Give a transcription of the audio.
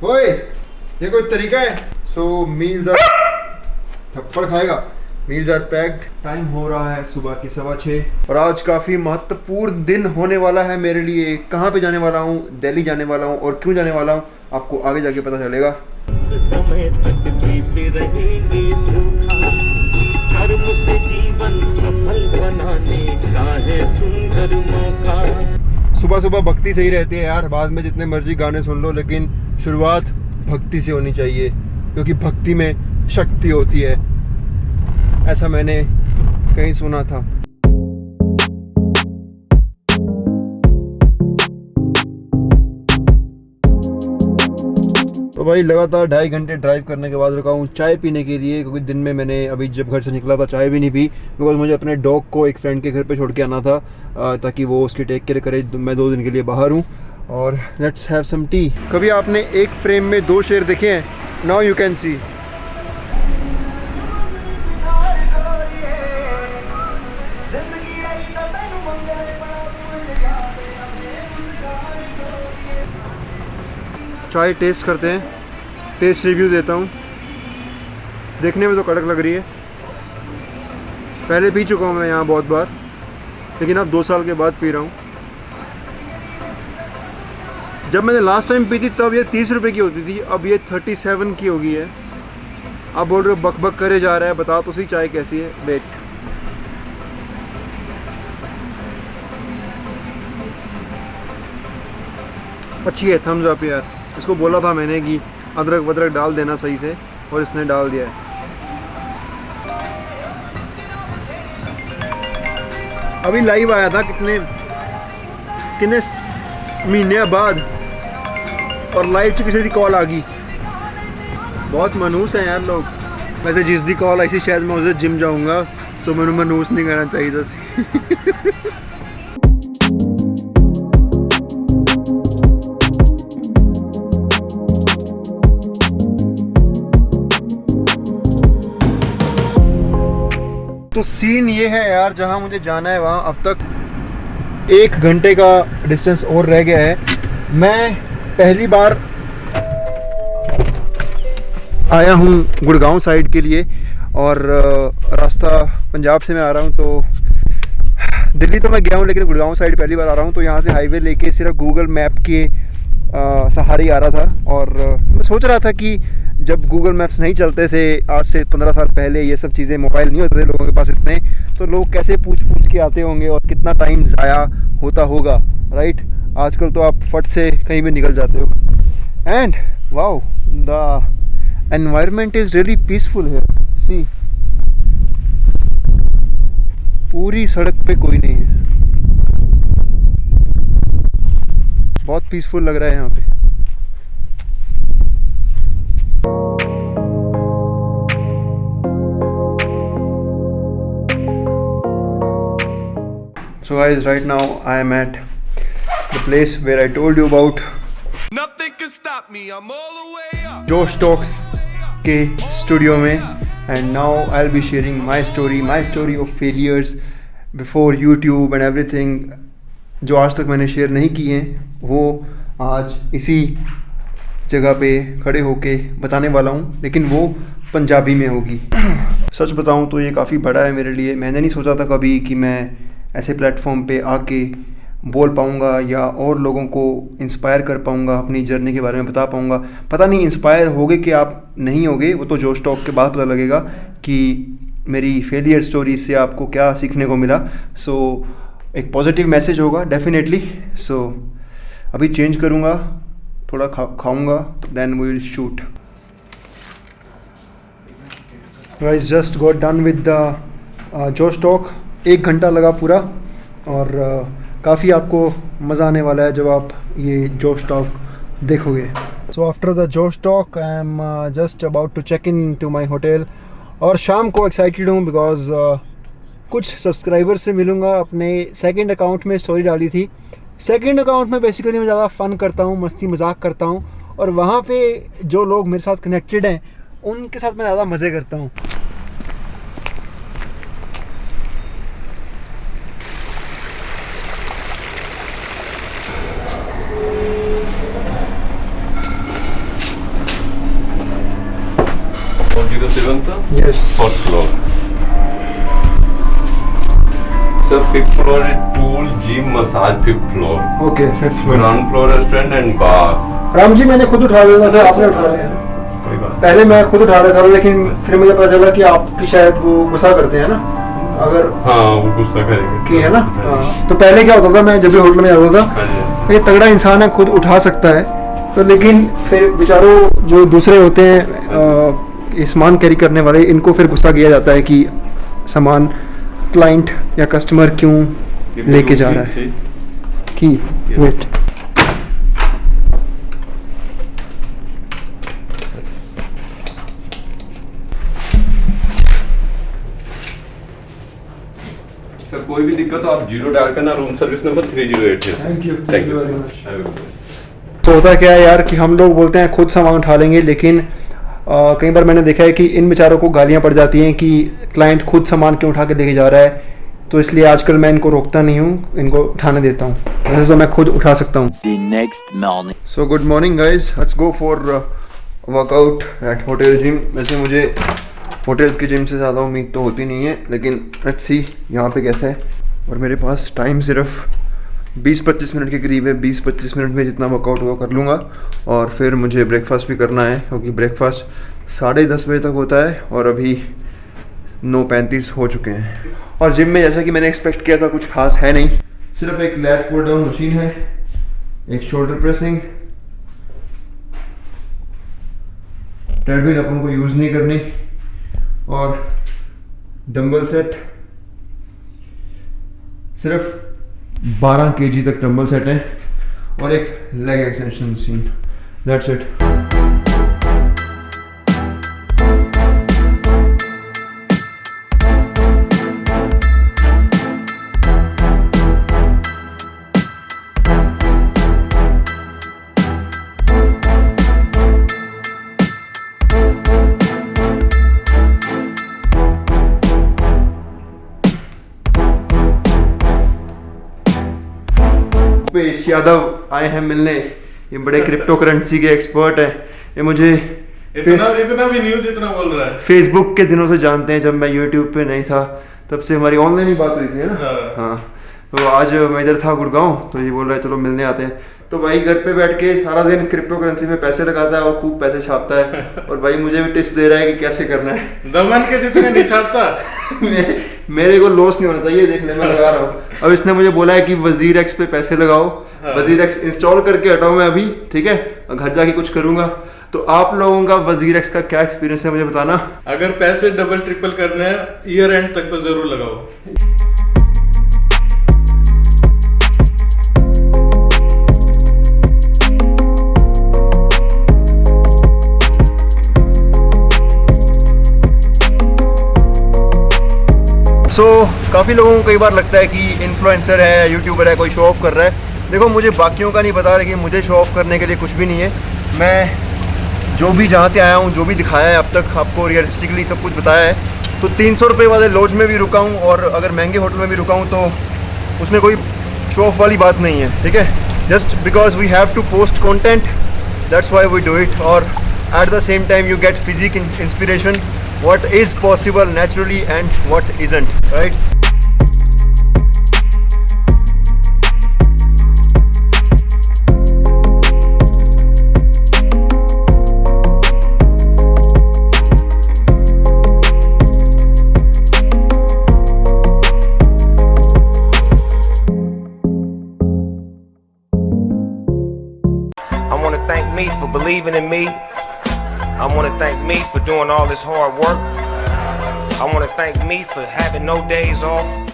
ओए, ये कोई तरीका है? सो मील्स आर, थप्पड़ खाएगा। Meals are packed. टाइम हो रहा है सुबह के 6:15 और आज काफ़ी महत्वपूर्ण दिन होने वाला है मेरे लिए। कहाँ पे जाने वाला हूँ? दिल्ली जाने वाला हूँ। और क्यों जाने वाला हूँ आपको आगे जाके पता चलेगा। समय तक जीते रहेंगे धोखा, कर्म से जीवन सफल बनाने का है सुंदर मौका। सुबह सुबह भक्ति सही रहती है यार, बाद में जितने मर्जी गाने सुन लो, लेकिन शुरुआत भक्ति से होनी चाहिए, क्योंकि भक्ति में शक्ति होती है, ऐसा मैंने कहीं सुना था। तो भाई लगातार 2.5 घंटे ड्राइव करने के बाद रुका हूँ चाय पीने के लिए, क्योंकि दिन में मैंने अभी जब घर से निकला था चाय भी नहीं पी, बिकॉज मुझे अपने डॉग को एक फ्रेंड के घर पे छोड़ के आना था, ताकि वो उसकी टेक केयर करे। मैं 2 दिन के लिए बाहर हूँ और लेट्स हैव सम टी। कभी आपने एक फ्रेम में 2 शेर देखे हैं? Now you can see. चाय टेस्ट करते हैं, टेस्ट रिव्यू देता हूँ। देखने में तो कड़क लग रही है, पहले पी चुका हूँ मैं यहाँ बहुत बार, लेकिन अब 2 साल के बाद पी रहा हूँ। जब मैंने लास्ट टाइम पी थी तब ये 30 रुपये की होती थी, अब ये 37 की हो गई है। आप बोल रहे हो बक बक करे जा रहा है, बताओ तो सही चाय कैसी है। वेट, अच्छी है, थम्स अप यार। इसको बोला था मैंने कि अदरक वदरक डाल देना सही से, और इसने डाल दिया है। अभी लाइव आया था कितने महीने बाद, और लाइव से किसी की कॉल आ गई। बहुत मनूस हैं यार लोग। वैसे जिस दी कॉल आई थी शायद मैं उसे जिम जाऊंगा, सो मैंने मनूस नहीं करना चाहिए था। तो सीन ये है यार, जहाँ मुझे जाना है वहाँ अब तक 1 घंटे का डिस्टेंस और रह गया है। मैं पहली बार आया हूँ गुड़गांव साइड के लिए, और रास्ता पंजाब से मैं आ रहा हूँ। तो दिल्ली तो मैं गया हूँ, लेकिन गुड़गांव साइड पहली बार आ रहा हूँ। तो यहाँ से हाईवे लेके सिर्फ गूगल मैप के सहारे आ रहा था, और मैं सोच रहा था कि जब गूगल मैप्स नहीं चलते थे आज से 15 साल पहले, ये सब चीज़ें मोबाइल नहीं होते थे लोगों के पास इतने, तो लोग कैसे पूछ के आते होंगे और कितना टाइम ज़ाया होता होगा, राइट। आजकल तो आप फट से कहीं भी निकल जाते हो। And wow, the environment is really peaceful है। सी, पूरी सड़क पे कोई नहीं है, बहुत पीसफुल लग रहा है यहाँ पे। So guys, right now I am at the place where I told you about. Nothing can stop me. I'm all the way up. जोश टॉक्स के स्टूडियो में, and now I'll be sharing my story of failures before YouTube and everything, जो आज तक मैंने share नहीं की हैं, वो आज इसी जगह पे खड़े होके बताने वाला हूँ, लेकिन वो पंजाबी में होगी। सच बताऊँ तो ये काफ़ी बड़ा है मेरे लिए। मैंने नहीं सोचा था कभी कि मैं ऐसे प्लेटफॉर्म पे आके बोल पाऊँगा या और लोगों को इंस्पायर कर पाऊँगा, अपनी जर्नी के बारे में बता पाऊँगा। पता नहीं इंस्पायर होगे कि आप नहीं होगे, वो तो जोश टॉक के बाद पता लगेगा कि मेरी फेलियर स्टोरी से आपको क्या सीखने को मिला। सो एक पॉजिटिव मैसेज होगा डेफिनेटली। सो अभी चेंज करूँगा, थोड़ा खाऊँगा, then we will shoot. Guys, just got done with the Josh talk. 1 घंटा लगा पूरा, और काफ़ी आपको मज़ा आने वाला है जब आप ये जोश टॉक देखोगे। So after the Josh talk I am just about to check in to my hotel, और शाम को एक्साइटेड हूँ बिकॉज कुछ सब्सक्राइबर से मिलूँगा। अपने सेकंड अकाउंट में स्टोरी डाली थी। सेकंड अकाउंट में बेसिकली मैं ज़्यादा फ़न करता हूँ, मस्ती मजाक करता हूँ, और वहाँ पे जो लोग मेरे साथ कनेक्टेड हैं उनके साथ मैं ज़्यादा मज़े करता हूँ। Everyone, sir? Yes. 4th floor. Sir, 5th floor is pool, gym, massage. 5th floor. Okay, 5th floor. Ground floor restaurant and bar. Ram ji मैंने खुद उठा लिया था, आपने उठा लिया? कोई बात पहले मैं खुद उठा रहा था, लेकिन फिर मुझे पता चला कि आपकी शायद वो गुस्सा करते हैं ना, अगर हाँ वो गुस्सा करेंगे कि है ना। हाँ। तो पहले क्या होता था, मैं जब भी होटल में जाता था, ये तगड़ा इंसान है, खुद उठा सकता है, तो लेकिन फिर बेचारों जो दूसरे होते हैं ये सामान कैरी करने वाले, इनको फिर गुस्सा किया जाता है कि सामान क्लाइंट या कस्टमर क्यों लेके जा रहा है। कि वेट, सर कोई भी दिक्कत हो आप 0 डाल करना, रूम सर्विस नंबर 308 है। Thank you. Thank you Very much. much। तो होता क्या है यार कि हम लोग बोलते हैं खुद सामान उठा लेंगे, लेकिन कई बार मैंने देखा है कि इन बेचारों को गालियां पड़ जाती हैं कि क्लाइंट खुद सामान क्यों उठा के लेके जा रहा है, तो इसलिए आजकल मैं इनको रोकता नहीं हूँ, इनको उठाने देता हूँ। वैसे तो मैं खुद उठा सकता हूँ। So good morning guys, let's go for workout eight hotel gym. वैसे मुझे होटल्स की जिम से ज़्यादा उम्मीद तो होती नहीं है, लेकिन लेट्स सी यहाँ पे कैसा है। और मेरे पास टाइम सिर्फ 20-25 मिनट के करीब है। 20-25 मिनट में जितना वर्कआउट हुआ कर लूँगा, और फिर मुझे ब्रेकफास्ट भी करना है, क्योंकि ब्रेकफास्ट 10:30 बजे तक होता है और अभी 9:35 हो चुके हैं। और जिम में जैसा कि मैंने एक्सपेक्ट किया था कुछ खास है नहीं, सिर्फ एक लैट पुल डाउन मशीन है, एक शोल्डर प्रेसिंग, ट्रेडमिल अपन को यूज़ नहीं करनी, और डंबल सेट सिर्फ 12 kg तक डंबल सेट है, और एक leg extension machine. That's it. Upesh Yadav आए हैं मिलने, ये बड़े क्रिप्टो करेंसी के एक्सपर्ट हैं। ये मुझे इतना भी न्यूज़ इतना बोल रहा है। फेसबुक के दिनों से जानते हैं, जब मैं यूट्यूब पे नहीं था तब से हमारी ऑनलाइन ही बात हुई थी ना। हाँ, तो आज मैं इधर था गुड़गांव, तो ये बोल रहा है चलो मिलने आते हैं। तो भाई घर पे बैठ के सारा दिन क्रिप्टो करेंसी में पैसे लगाता है और खूब पैसे छापता है, और भाई मुझे भी टिप्स दे रहा है कि कैसे करना है। दमन के जितने नहीं छापता। मेरे को लॉस नहीं होना चाहिए, देखने में लगा रहा हूँ। अब इसने मुझे बोला है कि वजीर एक्स पे पैसे लगाओ। वजीर एक्स इंस्टॉल करके हटाऊँ मैं अभी, ठीक है, घर जाके कुछ करूंगा। तो आप लोगों का वजीर एक्स का क्या एक्सपीरियंस है मुझे बताना। अगर पैसे डबल ट्रिपल करने हैं ईयर एंड तक तो जरूर लगाओ। काफ़ी लोगों को कई बार लगता है कि इन्फ्लुएंसर है, यूट्यूबर है, कोई शो ऑफ कर रहा है। देखो मुझे बाकियों का नहीं पता, लेकिन मुझे शो ऑफ करने के लिए कुछ भी नहीं है। मैं जो भी जहाँ से आया हूँ, जो भी दिखाया है अब तक, आपको रियलिस्टिकली सब कुछ बताया है। तो 300 रुपये वाले लॉज में भी रुका हूँ, और अगर महंगे होटल में भी रुका हूँ, तो उसमें कोई शो ऑफ वाली बात नहीं है, ठीक है। Just because we have to post content, that's why we do it. और at the same time you get physique inspiration, what is possible naturally and what isn't, right? I want to thank me for believing in me. I want to thank me for doing all this hard work. I want to thank me for having no days off.